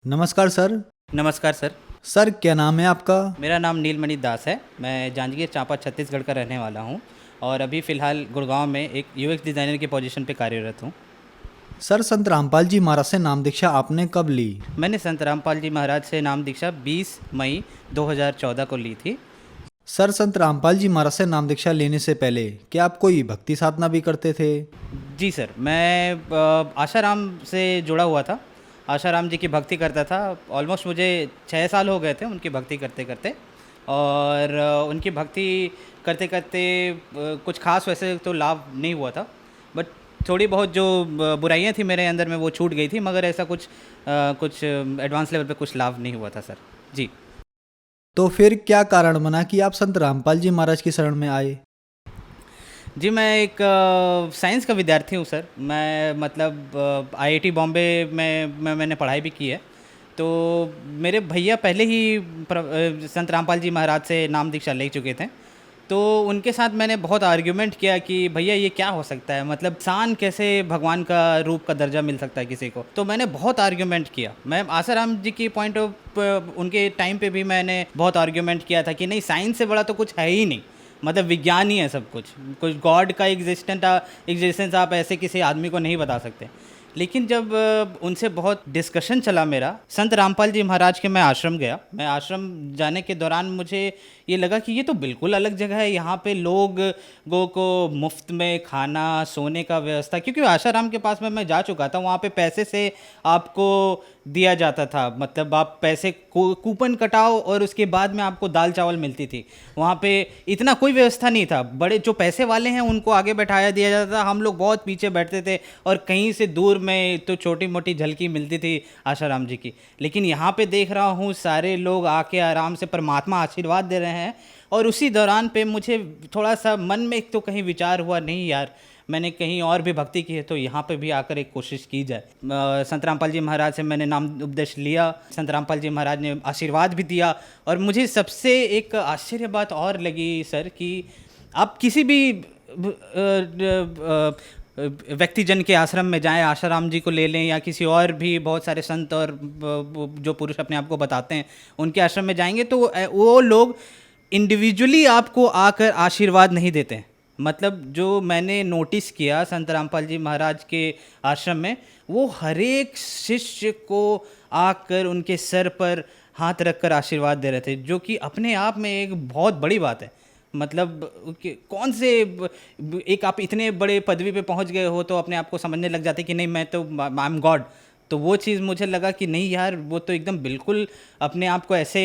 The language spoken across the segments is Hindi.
नमस्कार सर। नमस्कार सर। सर क्या नाम है आपका? मेरा नाम नीलमणि दास है। मैं जांजगीर चांपा छत्तीसगढ़ का रहने वाला हूँ और अभी फ़िलहाल गुड़गांव में एक यूएक्स डिज़ाइनर की पोजीशन पे कार्यरत हूँ। सर संत रामपाल जी महाराज से नाम दीक्षा आपने कब ली? मैंने संत रामपाल जी महाराज से नाम दीक्षा 20 मई 2014 को ली थी। सर संत रामपाल जी महाराज से नाम दीक्षा लेने से पहले क्या आप कोई भक्ति साधना भी करते थे? जी सर, मैं आशाराम से जुड़ा हुआ था। आशाराम जी की भक्ति करता था। ऑलमोस्ट मुझे 6 साल हो गए थे उनकी भक्ति करते करते। और उनकी भक्ति करते करते कुछ खास वैसे तो लाभ नहीं हुआ था, बट थोड़ी बहुत जो बुराइयां थी मेरे अंदर में वो छूट गई थी, मगर ऐसा कुछ एडवांस लेवल पे कुछ लाभ नहीं हुआ था सर। जी। तो फिर क्या कारण बना कि आप संत रामपाल जी महाराज की शरण में आए? जी, मैं एक साइंस का विद्यार्थी हूँ सर। मैं मतलब आईआईटी बॉम्बे में मैंने पढ़ाई भी की है। तो मेरे भैया पहले ही संत रामपाल जी महाराज से नाम दीक्षा ले चुके थे। तो उनके साथ मैंने बहुत आर्ग्यूमेंट किया कि भैया ये क्या हो सकता है, मतलब इंसान कैसे भगवान का रूप का दर्जा मिल सकता है किसी को। तो मैंने बहुत आर्ग्यूमेंट किया। मैं आसाराम जी की पॉइंट ऑफ उनके टाइम पे भी मैंने बहुत आर्ग्यूमेंट किया था कि नहीं, साइंस से बड़ा तो कुछ है ही नहीं, मतलब विज्ञान ही है सब कुछ। कुछ गॉड का एग्जिस्टेंस आप ऐसे किसी आदमी को नहीं बता सकते। लेकिन जब उनसे बहुत डिस्कशन चला मेरा, संत रामपाल जी महाराज के मैं आश्रम गया। मैं आश्रम जाने के दौरान मुझे ये लगा कि ये तो बिल्कुल अलग जगह है। यहाँ पे लोगों को मुफ्त में खाना सोने का व्यवस्था, क्योंकि आशाराम के पास में मैं जा चुका था, वहाँ पे पैसे से आपको दिया जाता था। मतलब आप पैसे कूपन कटाओ और उसके बाद में आपको दाल चावल मिलती थी। वहाँ पे इतना कोई व्यवस्था नहीं था। बड़े जो पैसे वाले हैं उनको आगे बैठाया दिया जाता था, हम लोग बहुत पीछे बैठते थे और कहीं से दूर में तो छोटी मोटी झलकी मिलती थी आशाराम जी की। लेकिन यहाँ पे देख रहा हूँ सारे लोग आके आराम से परमात्मा आशीर्वाद दे रहे हैं। और उसी दौरान पे मुझे थोड़ा सा मन में एक तो कहीं विचार हुआ, नहीं यार, मैंने कहीं और भी भक्ति की है तो यहाँ पे भी आकर एक कोशिश की जाए। संत रामपाल जी महाराज से मैंने नाम उपदेश लिया। संत रामपाल जी महाराज ने आशीर्वाद भी दिया। और मुझे सबसे एक आश्चर्य बात और लगी सर कि आप किसी भी व्यक्तिजन के आश्रम में जाएं, आशाराम जी को ले लें या किसी और भी बहुत सारे संत और जो पुरुष अपने आप को बताते हैं उनके आश्रम में जाएंगे तो वो लोग इंडिविजुअली आपको आकर आशीर्वाद नहीं देते हैं। मतलब जो मैंने नोटिस किया संत रामपाल जी महाराज के आश्रम में, वो हर एक शिष्य को आकर उनके सर पर हाथ रखकर आशीर्वाद दे रहे थे, जो कि अपने आप में एक बहुत बड़ी बात है। मतलब कौन से एक आप इतने बड़े पदवी पे पहुंच गए हो तो अपने आप को समझने लग जाते कि नहीं मैं तो आई एम गॉड। तो वो चीज़ मुझे लगा कि नहीं यार, वो तो एकदम बिल्कुल अपने आप को ऐसे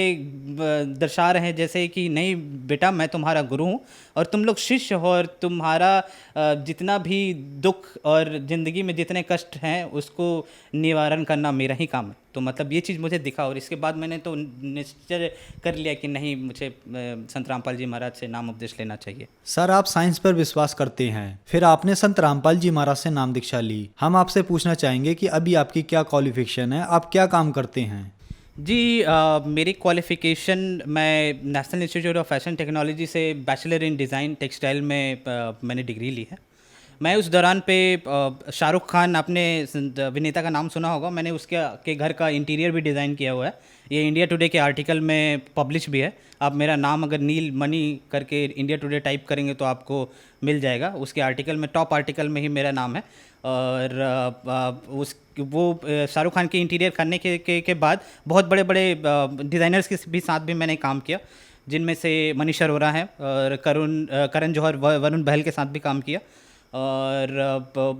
दर्शा रहे हैं जैसे कि नहीं बेटा, मैं तुम्हारा गुरु हूँ और तुम लोग शिष्य हो, और तुम्हारा जितना भी दुख और ज़िंदगी में जितने कष्ट हैं उसको निवारण करना मेरा ही काम है। तो मतलब ये चीज़ मुझे दिखा और इसके बाद मैंने तो निश्चय कर लिया कि नहीं, मुझे संत रामपाल जी महाराज से नाम उपदेश लेना चाहिए। सर आप साइंस पर विश्वास करते हैं, फिर आपने संत रामपाल जी महाराज से नाम दीक्षा ली। हम आपसे पूछना चाहेंगे कि अभी आपकी क्या क्वालिफिकेशन है, आप क्या काम करते हैं? जी, मेरी क्वालिफ़िकेशन, मैं national institute of fashion technology से बैचलर इन डिज़ाइन टेक्सटाइल में मैंने डिग्री ली है। मैं उस दौरान पे शाहरुख खान, आपने अभिनेता का नाम सुना होगा, मैंने उसके के घर का इंटीरियर भी डिज़ाइन किया हुआ है। ये इंडिया टुडे के आर्टिकल में पब्लिश भी है। आप मेरा नाम अगर नील मणि करके इंडिया टुडे टाइप करेंगे तो आपको मिल जाएगा। उसके आर्टिकल में, टॉप आर्टिकल में ही मेरा नाम है। और उस वो शाहरुख खान के इंटीरियर करने के बाद बहुत बड़े बड़े डिज़ाइनर्स के भी साथ भी मैंने काम किया, जिनमें से मनीष अरोरा हैं और करण जौहर, वरुण बहल के साथ भी काम किया। और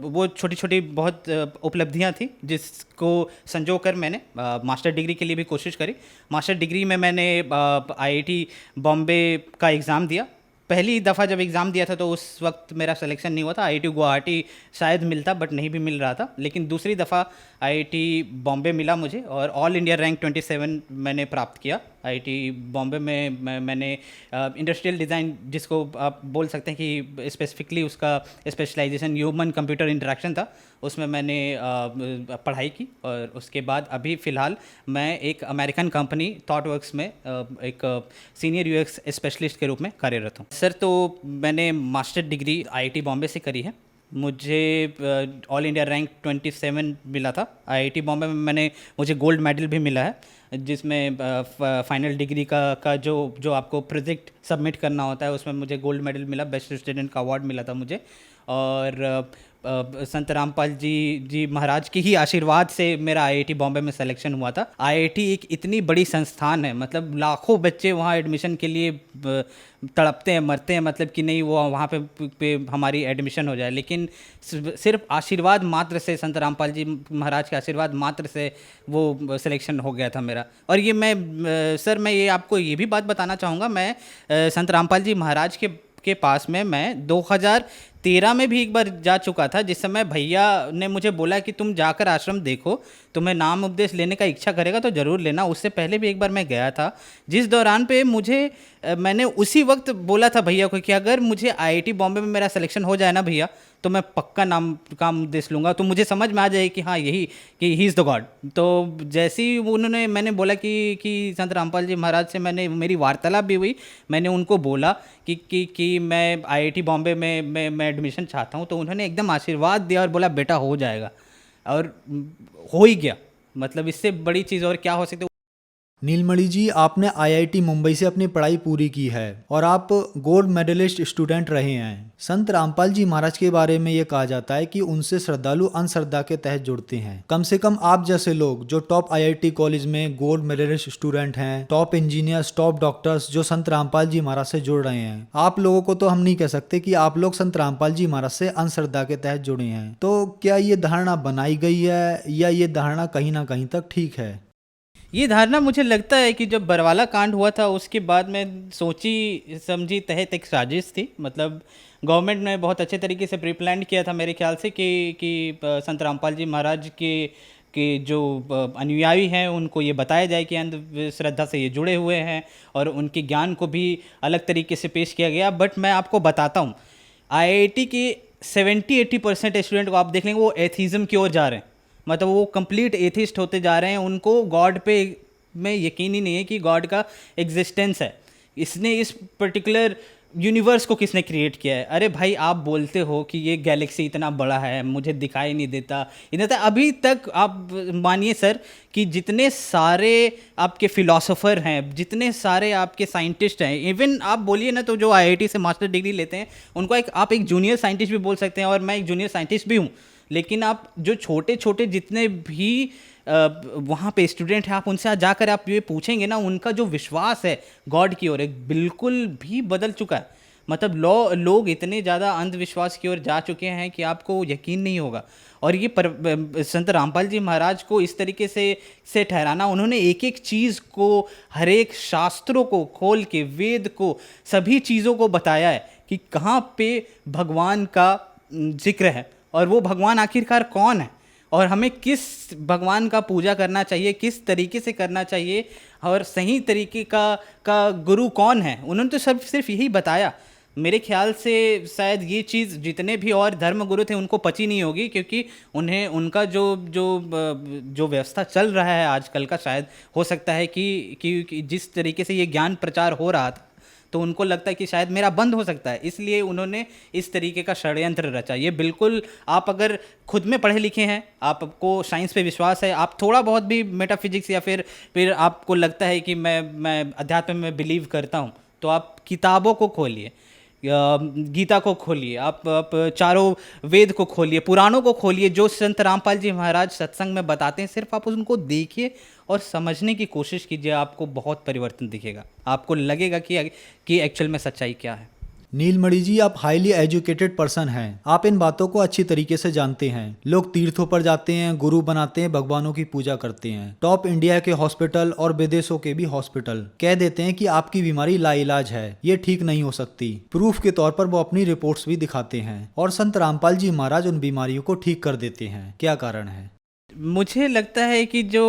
वो छोटी छोटी बहुत उपलब्धियां थी जिसको संजो कर मैंने मास्टर डिग्री के लिए भी कोशिश करी। मास्टर डिग्री में मैंने आईआईटी बॉम्बे का एग्ज़ाम दिया। पहली दफ़ा जब एग्ज़ाम दिया था तो उस वक्त मेरा सिलेक्शन नहीं हुआ था। आईआईटी गुवाहाटी शायद मिलता, बट नहीं भी मिल रहा था। लेकिन दूसरी दफ़ा आईआईटी बॉम्बे मिला मुझे और ऑल इंडिया रैंक 27 मैंने प्राप्त किया। आईआईटी बॉम्बे में मैंने इंडस्ट्रियल डिज़ाइन, जिसको आप बोल सकते हैं कि स्पेसिफिकली उसका स्पेशलाइजेशन ह्यूमन कंप्यूटर इंटरेक्शन था, उसमें मैंने पढ़ाई की। और उसके बाद अभी फ़िलहाल मैं एक अमेरिकन कंपनी थॉटवर्क्स में एक सीनियर यूएक्स स्पेशलिस्ट के रूप में कार्यरत हूँ। सर तो मैंने मास्टर डिग्री आईआईटी बॉम्बे से करी है मुझे ऑल इंडिया रैंक 27 मिला था। आईआईटी बॉम्बे में मुझे गोल्ड मेडल भी मिला है, जिसमें फाइनल डिग्री का जो आपको प्रोजेक्ट सबमिट करना होता है उसमें मुझे गोल्ड मेडल मिला, बेस्ट स्टूडेंट का अवार्ड मिला था मुझे। और संत रामपाल जी महाराज के ही आशीर्वाद से मेरा आईआईटी बॉम्बे में सिलेक्शन हुआ था। आईआईटी एक इतनी बड़ी संस्थान है, मतलब लाखों बच्चे वहाँ एडमिशन के लिए तड़पते हैं, मरते हैं, मतलब कि नहीं वो वहाँ पे हमारी एडमिशन हो जाए, लेकिन सिर्फ आशीर्वाद मात्र से, संत रामपाल जी महाराज के आशीर्वाद मात्र से वो सिलेक्शन हो गया था मेरा। और ये सर मैं ये आपको ये भी बात बताना चाहूँगा, मैं संत रामपाल जी महाराज के पास में मैं 2013 में भी एक बार जा चुका था, जिस समय भैया ने मुझे बोला कि तुम जाकर आश्रम देखो, तुम्हें नाम उपदेश लेने का इच्छा करेगा तो ज़रूर लेना। उससे पहले भी एक बार मैं गया था, जिस दौरान पे मैंने उसी वक्त बोला था भैया को कि अगर मुझे आईआईटी बॉम्बे में मेरा सिलेक्शन हो जाए ना भैया, तो मैं पक्का काम उपदेश लूँगा, तो मुझे समझ में आ जाए कि हाँ यही कि ही इज़ द गॉड। तो जैसे ही मैंने बोला कि संत रामपाल जी महाराज से मेरी वार्तालाप भी हुई, मैंने उनको बोला कि मैं आईआईटी बॉम्बे में एडमिशन चाहता हूँ, तो उन्होंने एकदम आशीर्वाद दिया और बोला बेटा हो जाएगा, और हो ही गया। मतलब इससे बड़ी चीज़ और क्या हो सकती है। नीलमणि जी, आपने आईआईटी मुंबई से अपनी पढ़ाई पूरी की है और आप गोल्ड मेडलिस्ट स्टूडेंट रहे हैं। संत रामपाल जी महाराज के बारे में ये कहा जाता है कि उनसे श्रद्धालु अंधश्रद्धा के तहत जुड़ते हैं। कम से कम आप जैसे लोग जो टॉप आईआईटी कॉलेज में गोल्ड मेडलिस्ट स्टूडेंट हैं, टॉप इंजीनियर्स, टॉप डॉक्टर्स जो संत रामपाल जी महाराज से जुड़ रहे हैं, आप लोगों को तो हम नहीं कह सकते कि आप लोग संत रामपाल जी महाराज से अंधश्रद्धा के तहत जुड़े हैं। तो क्या ये धारणा बनाई गई है या ये धारणा कहीं ना कहीं तक ठीक है? ये धारणा मुझे लगता है कि जब बरवाला कांड हुआ था उसके बाद में सोची समझी तहत एक साजिश थी। मतलब गवर्नमेंट ने बहुत अच्छे तरीके से प्री प्लान किया था मेरे ख्याल से कि संत रामपाल जी महाराज के जो अनुयायी हैं उनको ये बताया जाए कि अंधश्रद्धा से ये जुड़े हुए हैं, और उनके ज्ञान को भी अलग तरीके से पेश किया गया। बट मैं आपको बताता हूँ, आईआईटी के 70-80% स्टूडेंट को आप देख लेंगे वो एथीज़म की ओर जा रहे हैं, मतलब वो कंप्लीट एथिस्ट होते जा रहे हैं। उनको गॉड पे में यकीन ही नहीं है कि गॉड का एग्जिस्टेंस है, इसने इस पर्टिकुलर यूनिवर्स को किसने क्रिएट किया है। अरे भाई, आप बोलते हो कि ये गैलेक्सी इतना बड़ा है, मुझे दिखाई नहीं देता, इतना अभी तक आप मानिए सर कि जितने सारे आपके फिलोसोफर हैं, जितने सारे आपके साइंटिस्ट हैं, इवन आप बोलिए ना तो जो आईआईटी से मास्टर डिग्री लेते हैं उनको आप एक जूनियर साइंटिस्ट भी बोल सकते हैं, और मैं एक जूनियर साइंटिस्ट भी हूँ। लेकिन आप जो छोटे छोटे जितने भी वहाँ पे स्टूडेंट हैं, आप उनसे जाकर आप ये पूछेंगे ना, उनका जो विश्वास है गॉड की ओर एक बिल्कुल भी बदल चुका है। मतलब लोग इतने ज़्यादा अंधविश्वास की ओर जा चुके हैं कि आपको यकीन नहीं होगा। और ये संत रामपाल जी महाराज को इस तरीके से ठहराना, उन्होंने एक एक चीज़ को, हर एक शास्त्रों को खोल के, वेद को, सभी चीज़ों को बताया है कि कहाँ पे भगवान का जिक्र है और वो भगवान आखिरकार कौन है, और हमें किस भगवान का पूजा करना चाहिए, किस तरीके से करना चाहिए, और सही तरीके का गुरु कौन है। उन्होंने तो सिर्फ यही बताया। मेरे ख्याल से शायद ये चीज़ जितने भी और धर्म गुरु थे उनको पची नहीं होगी, क्योंकि उन्हें उनका जो व्यवस्था चल रहा है आजकल का, शायद हो सकता है कि जिस तरीके से ये ज्ञान प्रचार हो रहा था तो उनको लगता है कि शायद मेरा बंद हो सकता है, इसलिए उन्होंने इस तरीके का षड्यंत्र रचा। ये बिल्कुल, आप अगर खुद में पढ़े लिखे हैं, आपको साइंस पे विश्वास है, आप थोड़ा बहुत भी मेटाफिजिक्स या फिर आपको लगता है कि मैं अध्यात्म में बिलीव करता हूँ, तो आप किताबों को खोलिए, गीता को खोलिए, आप चारों वेद को खोलिए, पुराणों को खोलिए, जो संत रामपाल जी महाराज सत्संग में बताते हैं, सिर्फ आप उनको देखिए और समझने की कोशिश कीजिए, आपको बहुत परिवर्तन दिखेगा। आपको लगेगा कि एक्चुअल में सच्चाई क्या है। नीलमणि जी, आप हाईली एजुकेटेड पर्सन हैं, आप इन बातों को अच्छी तरीके से जानते हैं। लोग तीर्थों पर जाते हैं, गुरु बनाते हैं, भगवानों की पूजा करते हैं, टॉप इंडिया के हॉस्पिटल और विदेशों के भी हॉस्पिटल कह देते हैं कि आपकी बीमारी लाइलाज है, ये ठीक नहीं हो सकती। प्रूफ के तौर पर वो अपनी रिपोर्ट्स भी दिखाते हैं, और संत रामपाल जी महाराज उन बीमारियों को ठीक कर देते हैं। क्या कारण है? मुझे लगता है कि जो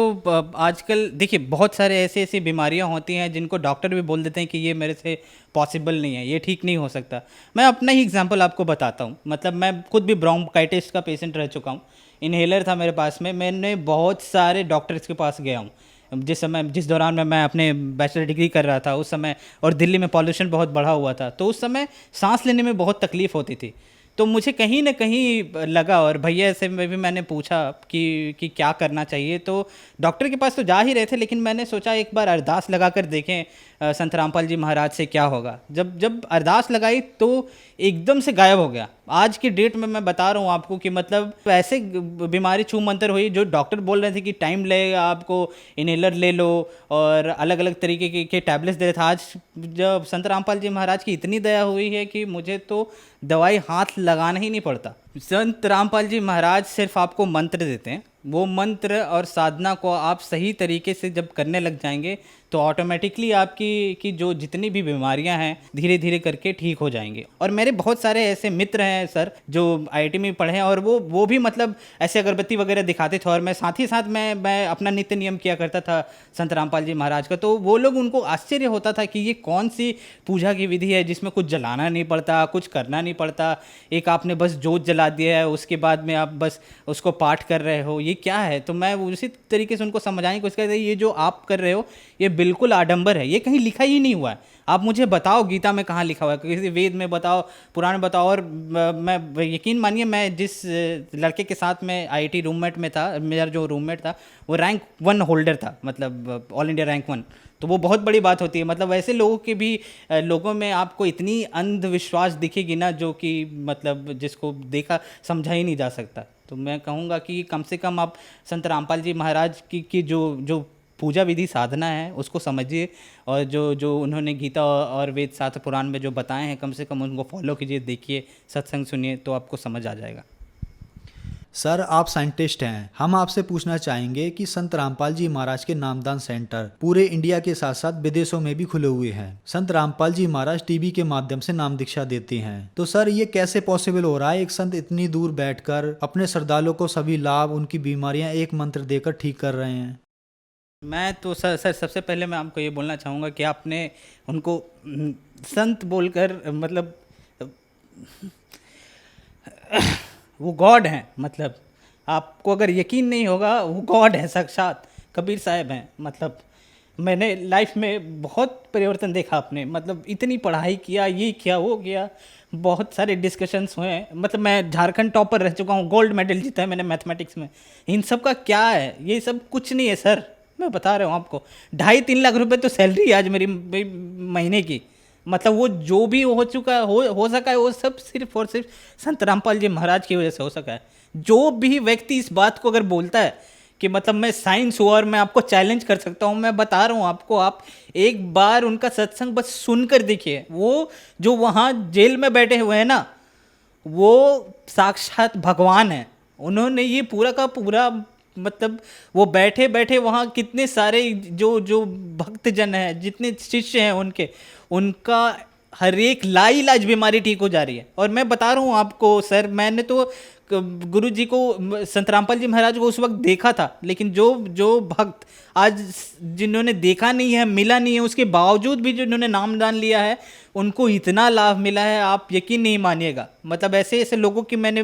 आजकल देखिए, बहुत सारे ऐसी बीमारियां होती हैं जिनको डॉक्टर भी बोल देते हैं कि ये मेरे से पॉसिबल नहीं है, ये ठीक नहीं हो सकता। मैं अपना ही एग्जांपल आपको बताता हूँ। मतलब मैं खुद भी ब्रोंकाइटिस का पेशेंट रह चुका हूँ, इन्हेलर था मेरे पास में, मैंने बहुत सारे डॉक्टर्स के पास गया हूँ जिस दौरान मैं अपने बैचलर डिग्री कर रहा था उस समय, और दिल्ली में पॉल्यूशन बहुत बढ़ा हुआ था, तो उस समय सांस लेने में बहुत तकलीफ़ होती थी। तो मुझे कहीं ना कहीं लगा, और भैया से मैं भी मैंने पूछा कि क्या करना चाहिए। तो डॉक्टर के पास तो जा ही रहे थे, लेकिन मैंने सोचा एक बार अरदास लगा कर देखें संत रामपाल जी महाराज से क्या होगा। जब जब अरदास लगाई तो एकदम से गायब हो गया। आज की डेट में मैं बता रहा हूँ आपको कि मतलब ऐसे बीमारी छू मंतर हुई जो डॉक्टर बोल रहे थे कि टाइम लगेगा, आपको इनहेलर ले लो और अलग अलग तरीके के टैबलेट्स दे रहे थे। आज जब संत रामपाल जी महाराज की इतनी दया हुई है कि मुझे तो दवाई हाथ लगाना ही नहीं पड़ता। संत रामपाल जी महाराज सिर्फ आपको मंत्र देते हैं, वो मंत्र और साधना को आप सही तरीके से जब करने लग जाएंगे तो ऑटोमेटिकली आपकी की जो जितनी भी बीमारियां हैं धीरे धीरे करके ठीक हो जाएंगे। और मेरे बहुत सारे ऐसे मित्र हैं सर जो आईआईटी में पढ़े हैं, और वो भी मतलब ऐसे अगरबत्ती वगैरह दिखाते थे, और मैं साथ ही साथ मैं अपना नित्य नियम किया करता था संत रामपाल जी महाराज का। तो वो लोग, उनको आश्चर्य होता था कि ये कौन सी पूजा की विधि है जिसमें कुछ जलाना नहीं पड़ता, कुछ करना नहीं पड़ता, एक आपने बस जोत जला दिया है, उसके बाद में आप बस उसको पाठ कर रहे हो, ये क्या है। तो मैं उसी तरीके से उनको समझाने की कोशिश करता था, ये जो आप कर रहे हो ये बिल्कुल आडंबर है, ये कहीं लिखा ही नहीं हुआ है। आप मुझे बताओ गीता में कहाँ लिखा हुआ है, किसी वेद में बताओ, पुराण में बताओ। और मैं यकीन मानिए, मैं जिस लड़के के साथ में आईआईटी रूममेट में था, मेरा जो रूममेट था वो रैंक 1 होल्डर था, मतलब ऑल इंडिया रैंक 1। तो वो बहुत बड़ी बात होती है। मतलब ऐसे लोगों के भी लोगों में आपको इतनी अंधविश्वास दिखेगी ना, जो कि मतलब जिसको देखा समझा ही नहीं जा सकता। तो मैं कहूँगा कि कम से कम आप संत रामपाल जी महाराज की जो पूजा विधि साधना है उसको समझिए, और जो जो उन्होंने गीता और वेद शास्त्र पुराण में जो बताए हैं कम से कम उनको फॉलो कीजिए, देखिए, सत्संग सुनिए, तो आपको समझ आ जाएगा। सर आप साइंटिस्ट हैं, हम आपसे पूछना चाहेंगे कि संत रामपाल जी महाराज के नामदान सेंटर पूरे इंडिया के साथ साथ विदेशों में भी खुले हुए हैं। संत रामपाल जी महाराज टीवी के माध्यम से नाम दीक्षा देते हैं, तो सर ये कैसे पॉसिबल हो रहा है, एक संत इतनी दूर बैठकर अपने श्रद्धालुओं को सभी लाभ, उनकी बीमारियां एक मंत्र देकर ठीक कर रहे हैं। मैं तो सर सबसे पहले मैं आपको ये बोलना चाहूँगा कि आपने उनको संत बोलकर मतलब वो गॉड हैं। मतलब आपको अगर यकीन नहीं होगा, वो गॉड है साक्षात, कबीर साहब हैं। मतलब मैंने लाइफ में बहुत परिवर्तन देखा अपने, मतलब इतनी पढ़ाई किया, ये किया वो किया, बहुत सारे डिस्कशंस हुए हैं। मतलब मैं झारखंड टॉपर रह चुका हूँ, गोल्ड मेडल जीता है मैंने मैथमेटिक्स में। इन सब का क्या है, ये सब कुछ नहीं है सर, मैं बता रहा हूँ आपको। 2.5-3 लाख रुपए तो सैलरी है आज मेरी महीने की। मतलब वो जो भी हो चुका हो सका है, वो सब सिर्फ और सिर्फ संत रामपाल जी महाराज की वजह से हो सका है। जो भी व्यक्ति इस बात को अगर बोलता है कि मतलब मैं साइंस हूँ और मैं आपको चैलेंज कर सकता हूँ, मैं बता रहा हूँ आपको, आप एक बार उनका सत्संग बस सुनकर देखिए। वो जो वहाँ जेल में बैठे हुए हैं ना, वो साक्षात भगवान है। उन्होंने ये पूरा का पूरा, मतलब वो बैठे बैठे वहाँ कितने सारे जो जो भक्तजन हैं, जितने शिष्य हैं उनके, उनका हर एक लाइलाज बीमारी ठीक हो जा रही है। और मैं बता रहा हूँ आपको सर, मैंने तो गुरु जी को, संत रामपाल जी महाराज को उस वक्त देखा था, लेकिन जो जो भक्त आज जिन्होंने देखा नहीं है, मिला नहीं है, उसके बावजूद भी जिन्होंने नामदान लिया है, उनको इतना लाभ मिला है, आप यकीन नहीं मानिएगा। मतलब ऐसे ऐसे लोगों की मैंने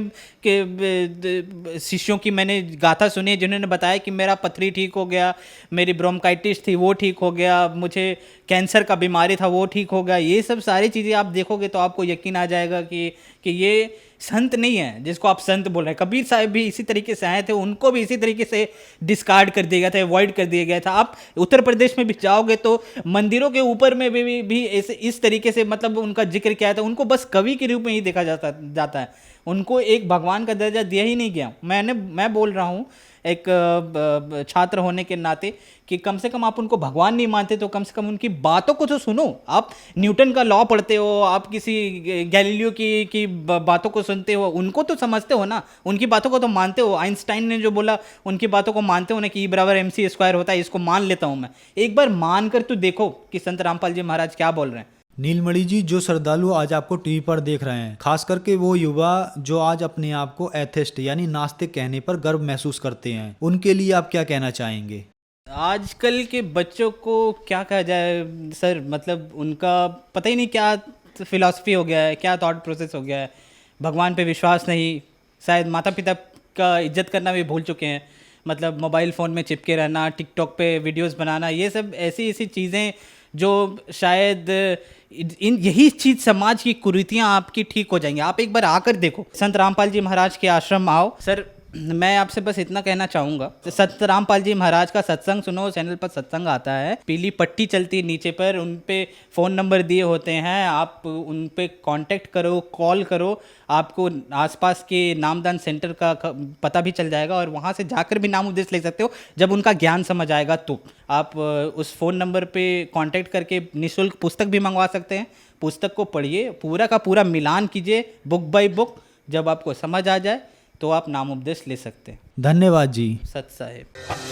शिष्यों की मैंने गाथा सुनी है, जिन्होंने बताया कि मेरा पथरी ठीक हो गया, मेरी ब्रोंकाइटिस थी वो ठीक हो गया, मुझे कैंसर का बीमारी था वो ठीक हो गया। ये सब सारी चीज़ें आप देखोगे तो आपको यकीन आ जाएगा कि ये संत नहीं है जिसको आप संत बोल रहे हैं। कबीर साहब भी इसी तरीके से आए थे, उनको भी इसी तरीके से डिस्कार्ड कर दिया गया था, अवॉइड कर दिया गया था। आप उत्तर प्रदेश में भी जाओगे तो मंदिरों के ऊपर में भी इस तरीके से मतलब उनका जिक्र किया था। उनको बस कवि के रूप में ही देखा जाता है, उनको एक भगवान का दर्जा दिया ही नहीं गया। मैं बोल रहा हूँ एक छात्र होने के नाते कि कम से कम आप उनको भगवान नहीं मानते तो कम से कम उनकी बातों को तो सुनो। आप न्यूटन का लॉ पढ़ते हो, आप किसी गैलीलियो की बातों को सुनते हो, उनको तो समझते हो ना, उनकी बातों को तो मानते हो। आइंस्टाइन ने जो बोला उनकी बातों को मानते हो ना कि E = MC² होता है, इसको मान लेता हूँ मैं। एक बार मान कर तो देखो कि संत रामपाल जी महाराज क्या बोल रहे हैं। नीलमणि जी, जो श्रद्धालु आज आपको टीवी पर देख रहे हैं, खास करके वो युवा जो आज अपने आप को एथिस्ट यानी नास्तिक कहने पर गर्व महसूस करते हैं, उनके लिए आप क्या कहना चाहेंगे? आजकल के बच्चों को क्या कहा जाए सर, मतलब उनका पता ही नहीं क्या फिलॉसफी हो गया है, क्या थॉट प्रोसेस हो गया है। भगवान पे विश्वास नहीं, शायद माता पिता का इज्जत करना भी भूल चुके हैं। मतलब मोबाइल फ़ोन में चिपके रहना, टिकटॉक पे वीडियोस बनाना, ये सब ऐसी ऐसी चीज़ें जो शायद इन यही चीज़ समाज की कुरीतियाँ आपकी ठीक हो जाएंगी। आप एक बार आकर देखो, संत रामपाल जी महाराज के आश्रम आओ। सर मैं आपसे बस इतना कहना चाहूँगा, संत रामपाल जी महाराज का सत्संग सुनो, चैनल पर सत्संग आता है, पीली पट्टी चलती है नीचे पर, उन पे फ़ोन नंबर दिए होते हैं, आप उन पे कांटेक्ट करो, कॉल करो, आपको आसपास के नामदान सेंटर का पता भी चल जाएगा और वहाँ से जाकर भी नाम उपदेश ले सकते हो। जब उनका ज्ञान समझ आएगा तो आप उस फ़ोन नंबर पे कांटेक्ट करके निःशुल्क पुस्तक भी मंगवा सकते हैं। पुस्तक को पढ़िए, पूरा का पूरा मिलान कीजिए बुक बाय बुक, जब आपको समझ आ जाए तो आप नाम उपदेश ले सकते हैं। धन्यवाद जी। सत साहिब।